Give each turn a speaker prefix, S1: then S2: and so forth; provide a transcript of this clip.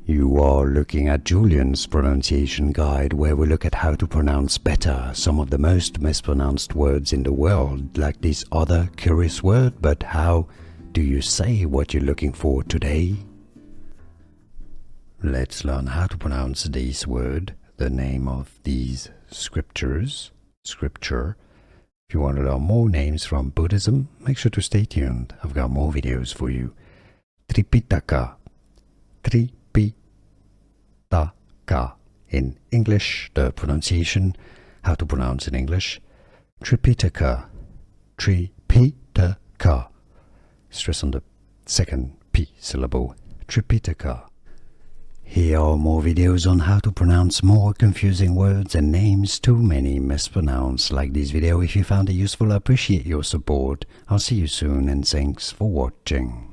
S1: You are looking at Julian's pronunciation guide, where we look at how to pronounce better some of the most mispronounced words in the world, like this other curious word. But how do you say what you're looking for today? Let's learn how to pronounce this word, the name of these scripture. If you want to learn more names from Buddhism, make sure to stay tuned. I've got more videos for you. Tripitaka. Tripitaka. In English, the pronunciation, how to pronounce in English. Tripitaka. Tripitaka. Stress on the second P syllable. Tripitaka. Here are more videos on how to pronounce more confusing words and names too many mispronounced. Like this video if you found it useful. I appreciate your support. I'll see you soon and thanks for watching.